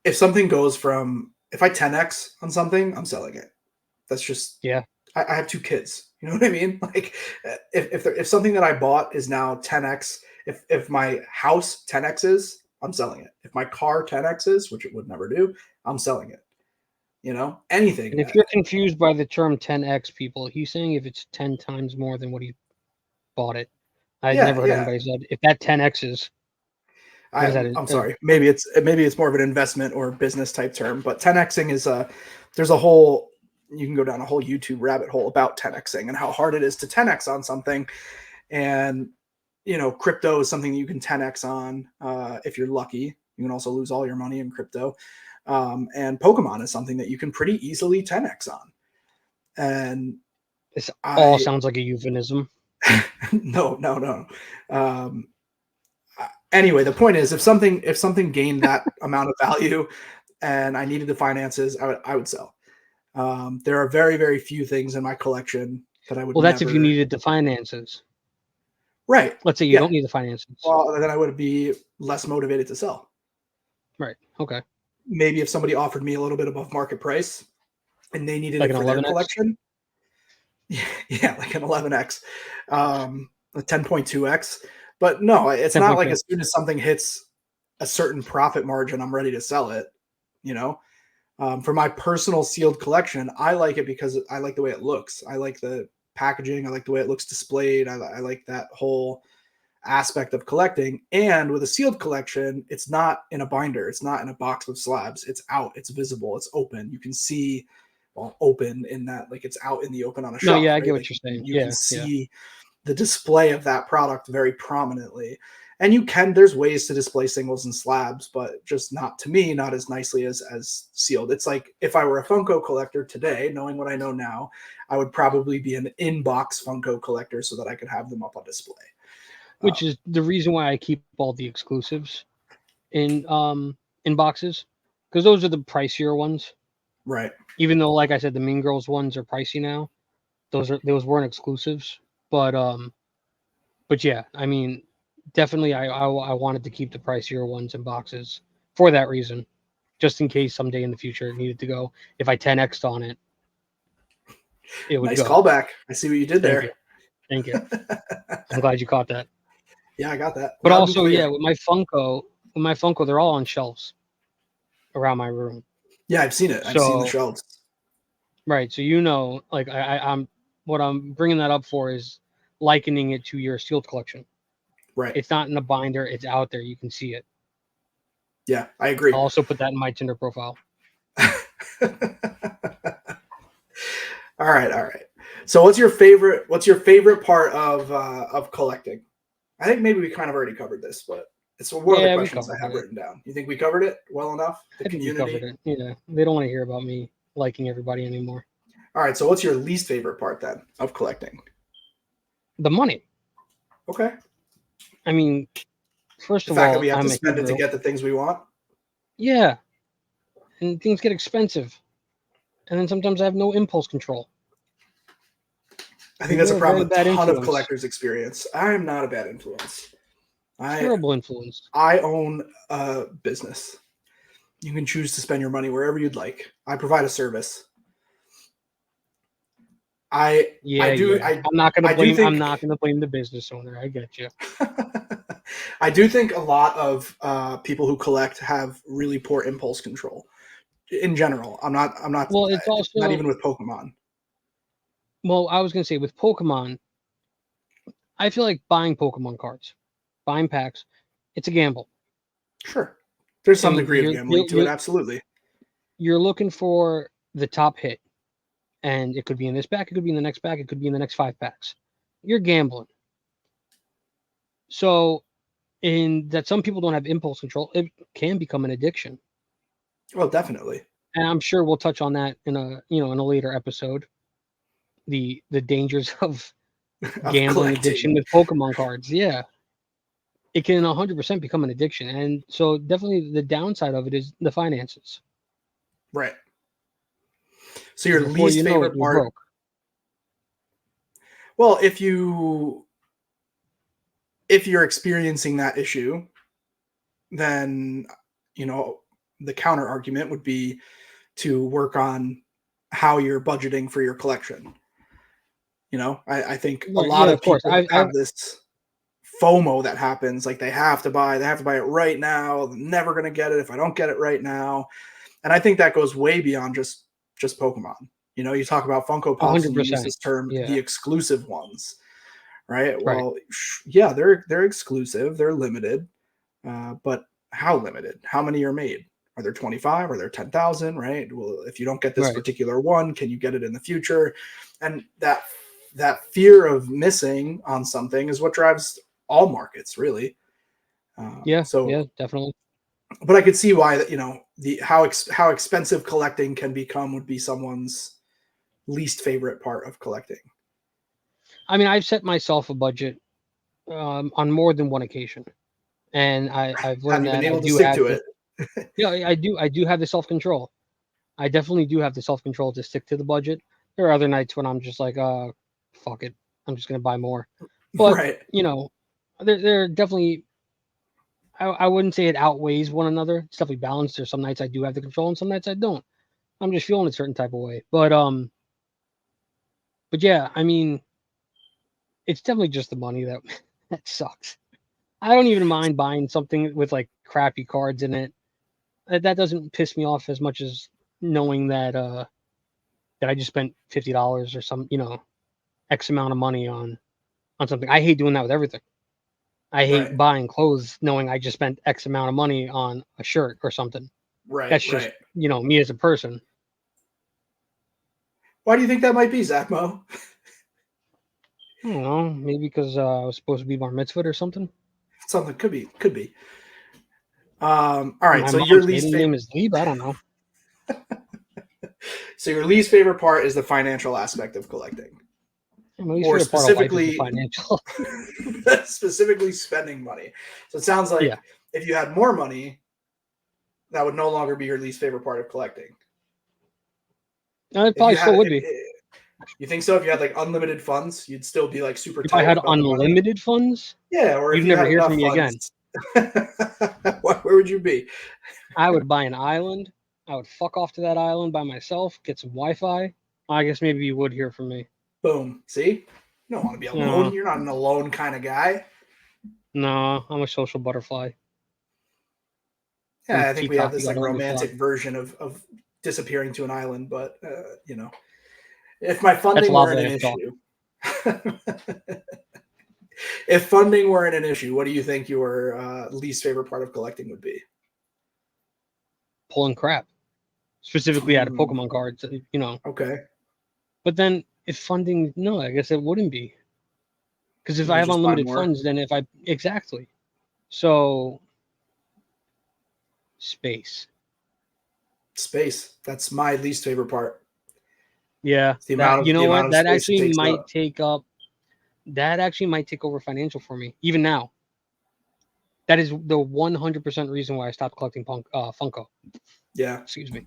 if something goes from if I 10x on something, I'm selling it. That's just Yeah. I have 2 kids. You know what I mean? Like if something that I bought is now 10x, if my house 10x is, I'm selling it. If my car 10x is, which it would never do, I'm selling it. You know, anything. And if you're confused by the term 10x, people, he's saying if it's 10 times more than what he bought it. I've Yeah, never heard yeah. anybody said if that 10x is what is that? I'm sorry. Maybe it's more of an investment or business type term, but 10xing is there's a whole you can go down a whole YouTube rabbit hole about 10xing and how hard it is to 10x on something. And crypto is something that you can 10x on if you're lucky. You can also lose all your money in crypto. And Pokemon is something that you can pretty easily 10x on. And This all sounds like a euphemism. no. Anyway, the point is, if something gained that amount of value, and I needed the finances, I would sell. There are very, very few things in my collection that I would. Well, that's never... if you needed the finances. Right. Let's say you don't need the finances. Well, then I would be less motivated to sell. Right. Okay. Maybe if somebody offered me a little bit above market price and they needed like it an for their 11x? collection. Yeah, like an 11x, a 10.2x. But no, it's not like as soon as something hits a certain profit margin, I'm ready to sell it. For my personal sealed collection, I like it because I like the way it looks. I like the packaging. I like the way it looks displayed. I like that whole aspect of collecting. And with a sealed collection, it's not in a binder. It's not in a box with slabs. It's out. It's visible. It's open. You can see, open in that, like it's out in the open on a shelf. No, yeah, I right? get what like, you're saying. You can see the display of that product very prominently. And there's ways to display singles and slabs, but just not to me, not as nicely as sealed. It's like if I were a Funko collector today, knowing what I know now, I would probably be an in-box Funko collector so that I could have them up on display. Which is the reason why I keep all the exclusives in boxes, because those are the pricier ones. Right. Even though, like I said, the Mean Girls ones are pricey now. Those weren't exclusives, but yeah, I mean, definitely, I wanted to keep the pricier ones in boxes for that reason, just in case someday in the future it needed to go. If I 10x'd on it, it would nice go. Callback. I see what you did there. Thank you. I'm glad you caught that. Yeah, I got that. But also, yeah, with my Funko, they're all on shelves around my room. Yeah, I've seen it. I've seen the shelves. Right. So like I'm what I'm bringing that up for is likening it to your sealed collection. Right. It's not in a binder. It's out there. You can see it. Yeah, I agree. I'll also put that in my Tinder profile. All right. So what's your favorite part of collecting? I think maybe we kind of already covered this, but it's one of the questions I have written down. You think we covered it well enough? I think we covered it. Yeah. They don't want to hear about me liking everybody anymore. All right. So what's your least favorite part then of collecting? The money. Okay. I mean, first of all, the fact that we have to spend it to get the things we want. Yeah. And things get expensive. And then sometimes I have no impulse control. I think that's a problem with a ton of collectors experience. I am not a bad influence. Terrible influence. I own a business. You can choose to spend your money wherever you'd like. I provide a service. I Yeah, do yeah. I'm not gonna I do blame. I'm think not gonna blame the business owner. I get you. I do think a lot of people who collect have really poor impulse control in general. I'm not Well, it's not also even with Pokemon. well. I was gonna say with Pokemon, I feel like buying Pokemon cards, buying packs, it's a gamble. Sure, there's I some mean, degree of gambling to it. Absolutely. you're looking for the top hit, and it could be in this pack, it could be in the next pack, it could be in the next 5 packs. You're gambling. So, in that, some people don't have impulse control. It can become an addiction, Well, definitely. and I'm sure we'll touch on that in a later episode. The dangers of Of gambling addiction collecting. with Pokemon cards. Yeah, it can 100% become an addiction, and so definitely the downside of it is the finances. Right. So Because your before you least know it, favorite you're part. broke. Well, if you're experiencing that issue, then you know the counter argument would be to work on how you're budgeting for your collection. I think a Right? lot Yeah, of of course. people have this FOMO that happens. Like they have to buy it right now. I'm never going to get it if I don't get it right now. And I think that goes way beyond just Pokemon. You talk about Funko Pops and you use 100%. this term, Yeah. the exclusive ones, right? Right. Well, yeah, they're exclusive, they're limited, but how limited? How many are made? Are there 25? Are there 10,000? Right? Well, if you don't get this Right. particular one, can you get it in the future? And that fear of missing on something is what drives all markets, really. Yeah. So, Yeah. Definitely. but I could see why that the how expensive collecting can become would be someone's least favorite part of collecting. I mean, I've set myself a budget on more than one occasion, and I've Have learned you been that I able to do stick have to the it? yeah, I do have the self control. I definitely do have the self control to stick to the budget. There are other nights when I'm just like, fuck it, I'm just gonna buy more. But Right. there are definitely. I wouldn't say it outweighs one another. It's definitely balanced. There's some nights I do have the control, and some nights I don't. I'm just feeling a certain type of way. But yeah, I mean, it's definitely just the money that that sucks. I don't even mind buying something with like crappy cards in it. That doesn't piss me off as much as knowing that I just spent $50 or some X amount of money on something. I hate doing that with everything. I hate Right. buying clothes knowing I just spent X amount of money on a shirt or something. Right. That's just Right. me as a person. Why do you think that might be, Zack Mo? I don't know, maybe because I was supposed to be bar mitzvah or something. Something could be. All right. My So your mom's least maiden name favorite. is Lieb. I don't know. So your least favorite part is the financial aspect of collecting, My least or favorite part of life is the specifically, financial. specifically spending money. So it sounds Yeah, like if you had more money, that would no longer be your least favorite part of collecting. it If probably you still had, would be. you think so? If you had like unlimited funds, you'd still be like super If I tight had about the money. unlimited funds, Yeah, or if you'd you never had hear from enough me again. funds, where would you be? I would buy an island. I would fuck off to that island by myself, get some Wi-Fi. I guess maybe you would hear from me. Boom. See, you don't want to be alone. No, You're not an alone kind of guy. no, I'm a social butterfly. I'm Yeah, I think we have peacock. You this like gotta let me fly. romantic version of disappearing to an island, but if my That's funding lava weren't an lamp talk. issue, if funding weren't an issue, what do you think your least favorite part of collecting would be? Pulling crap, specifically out of Mm, Pokemon cards. okay, But then if funding, no, I guess it wouldn't be. Because if you I would have just buy unlimited more. funds, then if I exactly. So space. Space. That's my least favorite part. Yeah, It's the that amount of you know what? That space it actually takes might up. take up. That actually might take over financial for me, even now. That is the 100% reason why I stopped collecting Funko. Yeah, Excuse me,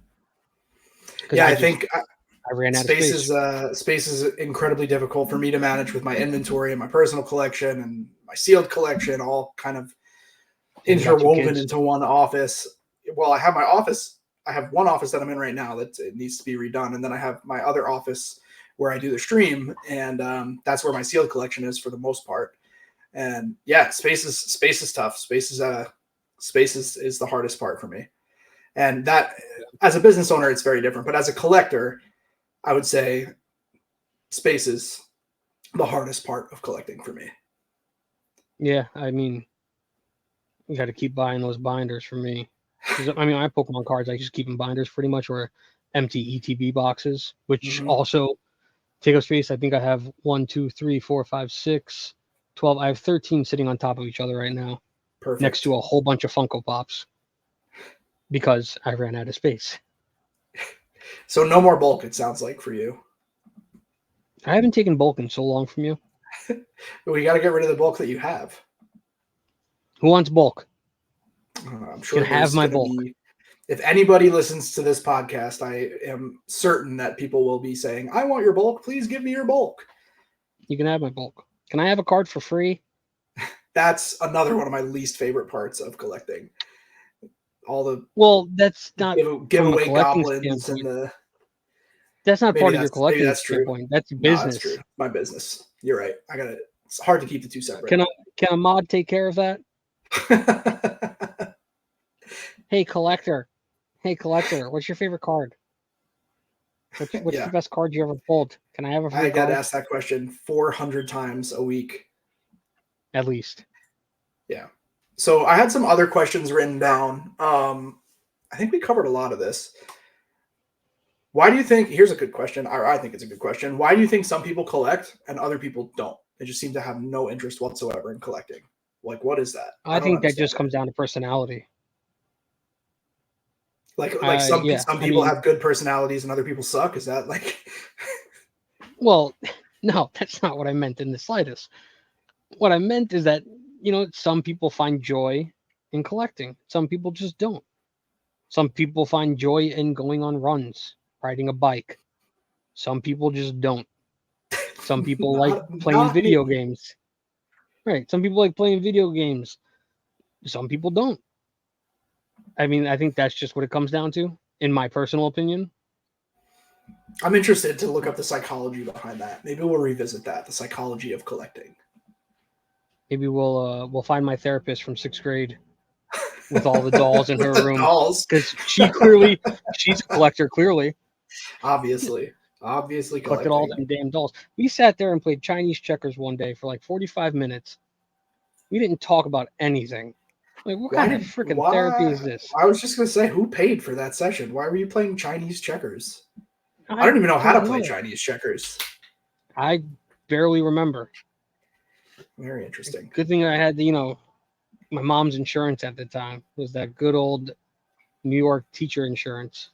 because yeah. I I just think I ran out of space space. is space is incredibly difficult for me to manage with my inventory and my personal collection and my sealed collection, all kind of And you got two interwoven kids. into one office. well, I have my office. I have one office that I'm in right now that it needs to be redone, and then I have my other office where I do the stream, and that's where my sealed collection is for the most part. And yeah, space is tough. Space is the hardest part for me. And that, as a business owner, it's very different. But as a collector, I would say space is the hardest part of collecting for me. Yeah, I mean, you got to keep buying those binders for me. Because I mean, my Pokemon cards, I just keep in binders pretty much, or empty ETB boxes, which also take up space. I think I have 1, 2, 3, 4, 5, 6, 12. I have 13 sitting on top of each other right now, Perfect. next to a whole bunch of Funko Pops, because I ran out of space. So no more bulk, it sounds like, for you. I haven't taken bulk in so long from you. We got to get rid of the bulk that you have. Who wants bulk? I'm sure you can have my bulk. If anybody listens to this podcast, I am certain that people will be saying, I want your bulk. Please give me your bulk. You can have my bulk. Can I have a card for free? That's another one of my least favorite parts of collecting. All the that's not giveaway collecting goblins standpoint. and the. That's not part of your collecting that's standpoint. That's business. No, that's true. My business. You're right. It's hard to keep the two separate. Can a mod take care of that? Hey collector, what's your favorite card? What's the best card you ever pulled? Can I have a free card? I got asked that question 400 times a week. At least. Yeah. So I had some other questions written down. I think we covered a lot of this. Why do you think, here's a good question, or I think it's a good question. Why do you think some people collect and other people don't? They just seem to have no interest whatsoever in collecting. Like, what is that? I think that just comes down to personality. Like some people have good personalities and other people suck. Is that like? Well, no, that's not what I meant in the slightest. What I meant is that, some people find joy in collecting. Some people just don't. Some people find joy in going on runs, riding a bike. Some people just don't. Some people like playing video games. Right. Some people like playing video games. Some people don't. I mean, I think that's just what it comes down to, in my personal opinion. I'm interested to look up the psychology behind that. Maybe we'll revisit that, the psychology of collecting. Maybe we'll find my therapist from 6th grade with all the dolls in her room. Dolls. Because she's a collector, clearly. Obviously collected all them damn dolls. We sat there and played Chinese checkers one day for like 45 minutes. We didn't talk about anything. Like, what kind of freaking therapy is this? I was just going to say, who paid for that session? Why were you playing Chinese checkers? I don't even know how to play Chinese checkers. I barely remember. Very interesting. Good thing I had my mom's insurance at the time. It was that good old New York teacher insurance.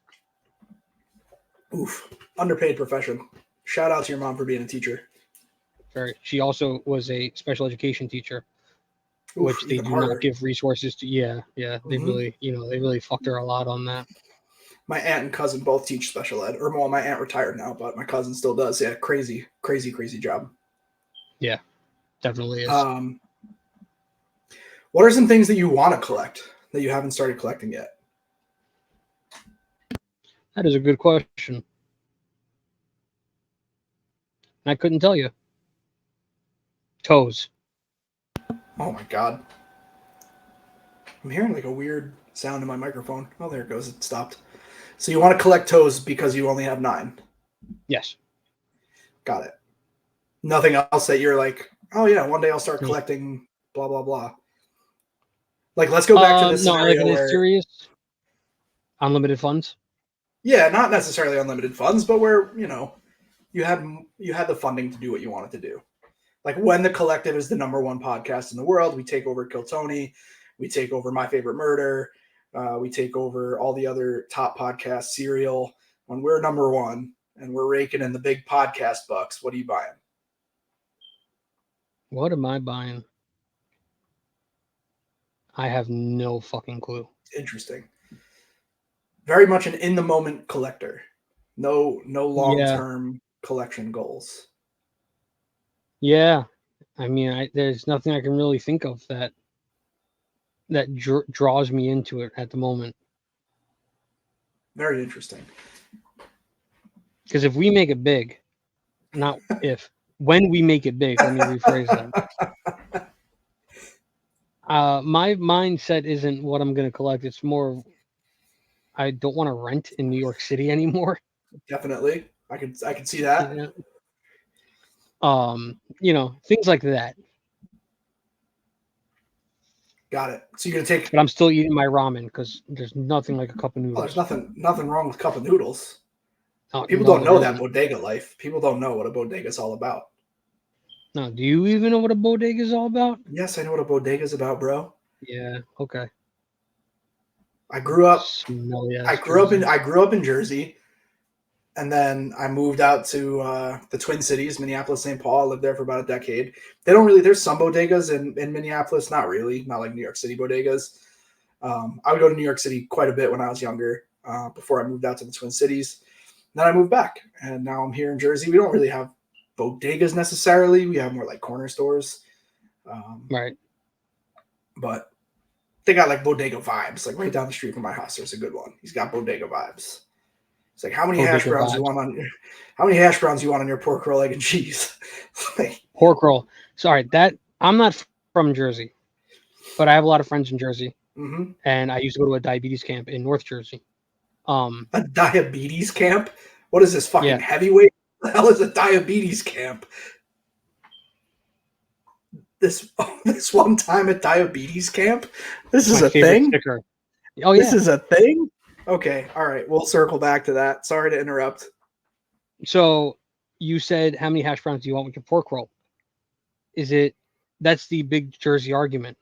Oof. Underpaid profession. Shout out to your mom for being a teacher. She also was a special education teacher. Which they do not give resources to. Yeah. They really fucked her a lot on that. My aunt and cousin both teach special ed. Or, well, my aunt retired now, but my cousin still does. Yeah, crazy job. Yeah, definitely is. What are some things that you want to collect that you haven't started collecting yet? That is a good question. I couldn't tell you. Toes. Oh my god. I'm hearing like a weird sound in my microphone. Oh, there it goes. It stopped. So you want to collect toes because you only have 9? Yes. Got it. Nothing else that you're like, oh yeah, one day I'll start collecting blah, blah, blah. Like, let's go back to this scenario where... serious? Unlimited funds? Yeah, not necessarily unlimited funds, but where, you had the funding to do what you wanted to do. Like, when the collective is the #1 podcast in the world, we take over Kill Tony, we take over My Favorite Murder, we take over all the other top podcasts, Serial. When we're #1 and we're raking in the big podcast bucks, what are you buying? What am I buying? I have no fucking clue. Interesting. Very much an in-the-moment collector. No long-term collection goals. Yeah. I mean, there's nothing I can really think of that draws me into it at the moment. Very interesting. Because if we make it big, not if, when we make it big, let me rephrase that. My mindset isn't what I'm going to collect. It's more, I don't want to rent in New York City anymore. Definitely, I can see that. Yeah. Things like that. Got it. So you're gonna take. But I'm still eating my ramen because there's nothing like a cup of Oh, there's noodles. nothing wrong with cup of noodles. No, People no, don't there know that isn't. bodega life. People don't know what a bodega is all about. No, do you even know what a bodega is all about? Yes, I know what a bodega is about, bro. Yeah. Okay. I grew up. Smelly ass Jersey. I grew up in Jersey, and then I moved out to the Twin Cities, Minneapolis, St. Paul. I lived there for about a decade. They don't really. There's some bodegas in Minneapolis, not really, not like New York City bodegas. I would go to New York City quite a bit when I was younger, before I moved out to the Twin Cities. Then I moved back, and now I'm here in Jersey. We don't really have bodegas necessarily. We have more like corner stores, Right. but they got like bodega vibes. Like right down the street from my house, there's a good one. He's got bodega vibes. It's like Bodega vibes. how many hash browns you want on your pork roll, egg and cheese? Like, Pork roll. Sorry, that I'm not from Jersey, but I have a lot of friends in Jersey, mm-hmm. and I used to go to a diabetes camp in North Jersey. A diabetes camp? What is this fucking Yeah, heavyweight? What the hell is a diabetes camp? This this one time at diabetes camp? This it's is my a favorite thing? sticker. Oh This yeah. is a thing? Okay, all right. We'll circle back to that. Sorry to interrupt. So you said how many hash browns do you want with your pork roll? Is it That's the big Jersey argument.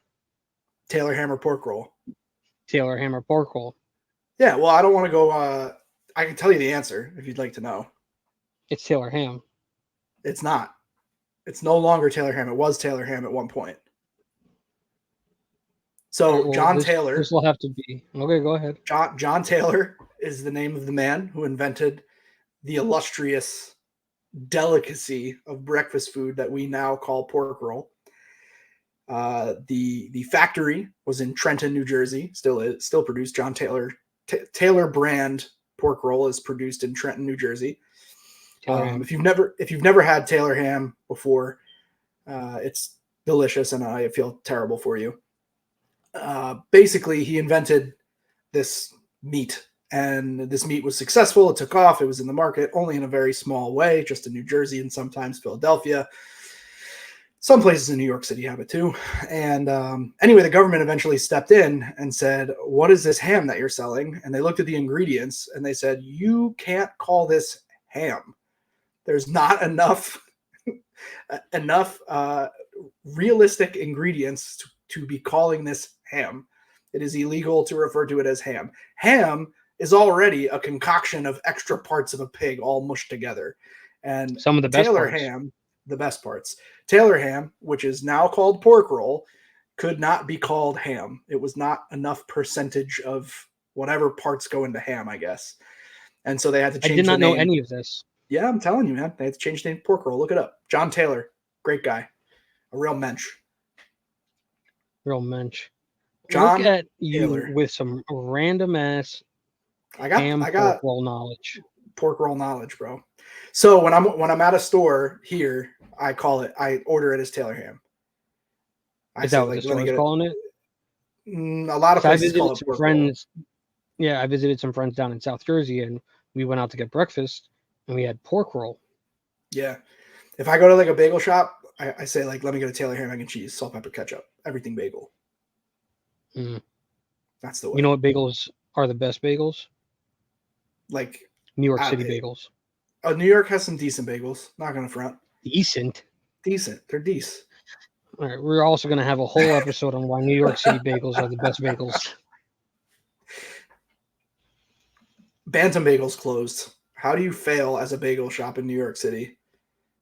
Taylor Hammer pork roll. Taylor Hammer pork roll. Yeah, well, I don't want to go. I can tell you the answer if you'd like to know. It's Taylor Ham. It's not. It's no longer Taylor Ham. It was Taylor Ham at one point. All right, So well, John this Taylor, will have to be okay. Go ahead. John Taylor is the name of the man who invented the illustrious delicacy of breakfast food that we now call pork roll. The factory was in Trenton, New Jersey. Still produced. John Taylor Taylor brand pork roll is produced in Trenton, New Jersey. Taylor Ham. If you've never had Taylor ham before, it's delicious, and I feel terrible for you. Basically, he invented this meat, and this meat was successful. It took off. It was in the market only in a very small way, just in New Jersey and sometimes Philadelphia. Some places in New York City have it too. And anyway, the government eventually stepped in and said, "What is this ham that you're selling?" And they looked at the ingredients and they said, "You can't call this ham. There's not enough realistic ingredients to be calling this ham. It is illegal to refer to it as ham. Ham is already a concoction of extra parts of a pig all mushed together. And Some of the best Taylor parts. ham, the best parts. Taylor ham, which is now called pork roll, could not be called ham. It was not enough percentage of whatever parts go into ham, I guess. And so they had to I did change the not know name. any of this. Yeah, I'm telling you, man. They had to change the name to pork roll. Look it up. John Taylor, great guy, a real mensch. Real mensch. Look John at you Taylor. with some random ass I ham pork got roll knowledge. pork roll knowledge, bro. So when I'm at a store here, I order it as Taylor ham. I Is that say what the like, let me store is get it. calling it? A lot of So I places call visited it some pork roll. friends. Yeah, I visited some friends down in South Jersey, and we went out to get breakfast, and we had pork roll. Yeah. If I go to like a bagel shop, I say like, let me get a Taylor ham, egg and cheese, salt, pepper, ketchup, everything bagel. Mm. That's the You know way. what bagels are the best bagels? Like, New York City bagels. New York has some decent bagels. Not gonna front. Decent. Decent. They're decent. All right, we're also going to have a whole episode on why New York City bagels are the best bagels. Bantam Bagels closed. How do you fail as a bagel shop in New York City?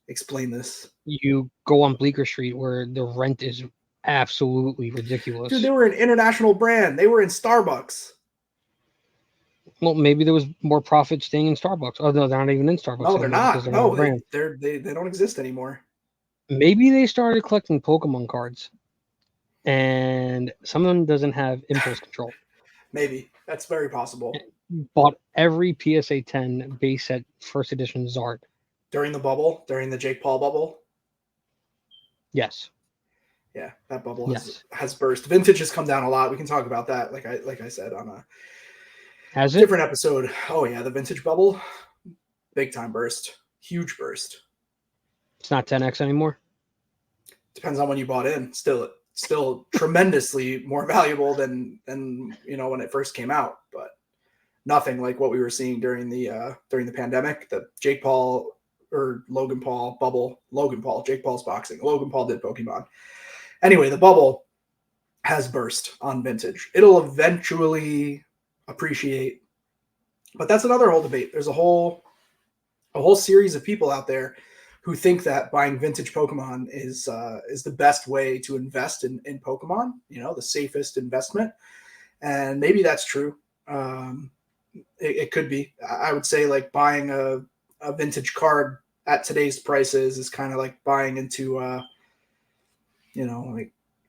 Explain this. You go on Bleecker Street where the rent is absolutely Dude, they ridiculous. were an international brand. They were in Starbucks. Well, maybe there was more profit staying in Starbucks. Oh no, they're not even in Starbucks No, they're anymore because not. they're not a No, brand. they don't exist anymore. Maybe they started collecting Pokemon cards, and someone doesn't have impulse control. Maybe that's very possible. Bought every PSA 10 base set first edition Zard. During the bubble, during the Jake Paul bubble. Yes. Yeah, that bubble Yes. has burst. Vintage has come down a lot. We can talk about that, like I said on a Has it? different episode. Oh yeah, the vintage bubble, big time burst, huge burst. It's not 10x anymore. Depends on when you bought in. Still tremendously more valuable than when it first came out, but nothing like what we were seeing during the pandemic. The Jake Paul or Logan Paul bubble. Logan Paul, Jake Paul's boxing. Logan Paul did Pokemon. Anyway, the bubble has burst on vintage. It'll eventually appreciate, but that's another whole debate. There's a whole series of people out there who think that buying vintage Pokemon is the best way to invest in Pokemon. The safest investment, and maybe that's true. It could be. I would say like buying a vintage card at today's prices is kind of like buying into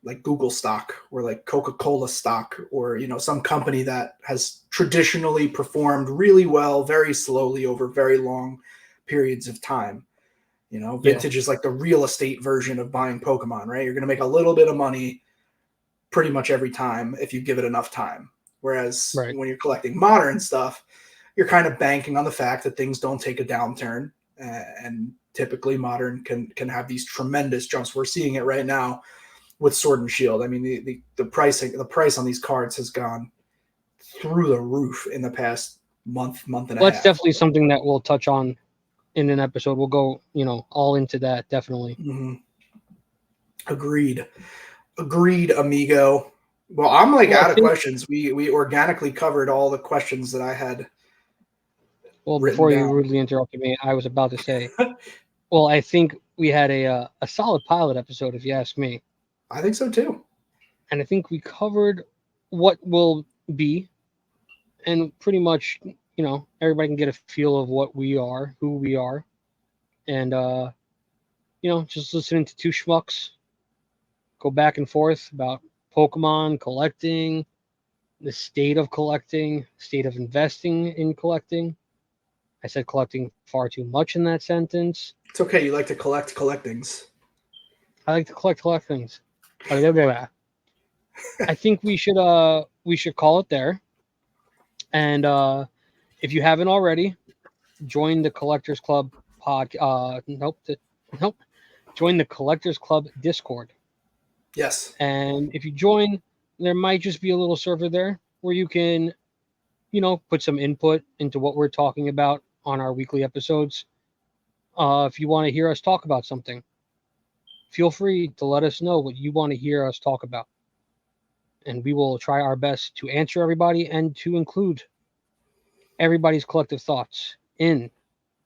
like Google stock or like Coca-Cola stock or some company that has traditionally performed really well very slowly over very long periods of time. Yeah. Vintage is like the real estate version of buying Pokemon, right? You're going to make a little bit of money pretty much every time if you give it enough time. Whereas Right. when you're collecting modern stuff, you're kind of banking on the fact that things don't take a downturn, and typically modern can have these tremendous jumps. We're seeing it right now with Sword and Shield. I mean, the price on these cards has gone through the roof in the past month and a Well, that's half. definitely something that we'll touch on in an episode. We'll go, all into that, definitely. Mm-hmm. Agreed, amigo. Well, I'm like Well, I out of think, questions. We organically covered all the questions that I had well, written before you down. rudely interrupted me, I was about to say, well, I think we had a solid pilot episode, if you ask me. I think so too. And I think we covered what will be, and pretty much, everybody can get a feel of what we are, who we are, and just listening to two schmucks go back and forth about Pokemon collecting, the state of collecting, state of investing in collecting. I said collecting far too much in that sentence. It's okay. You like to collect collectings. I like to collect things. I think we should call it there. And if you haven't already, join the Collectors Club nope. Join the Collectors Club Discord. Yes. And if you join, there might just be a little server there where you can, put some input into what we're talking about on our weekly episodes. If you want to hear us talk about something, feel free to let us know what you want to hear us talk about. And we will try our best to answer everybody and to include everybody's collective thoughts in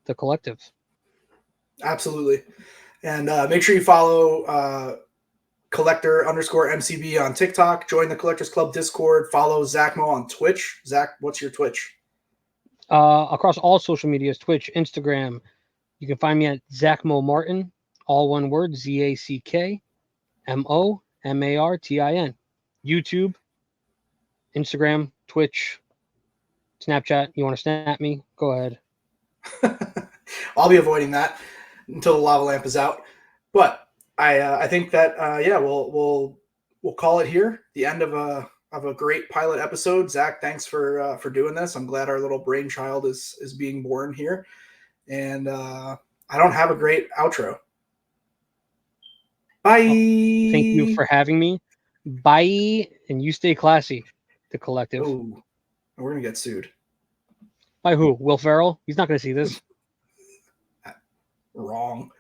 the collective. Absolutely. And make sure you follow collector_MCB on TikTok. Join the Collectors Club Discord. Follow Zack Mo on Twitch. Zach, what's your Twitch? Across all social medias, Twitch, Instagram. You can find me at Zack Mo Martin, all one word, ZackMoMartin. YouTube, Instagram, Twitch, Snapchat. You want to snap me? Go ahead. I'll be avoiding that until the lava lamp is out. But I think that we'll call it here. The end of a great pilot episode. Zach, thanks for doing this. I'm glad our little brainchild is being born here. And I don't have a great outro. Bye. Well, thank you for having me. Bye, and you stay classy. The collective. Oh, we're gonna get sued. By who? Will Ferrell? He's not going to see this. Wrong.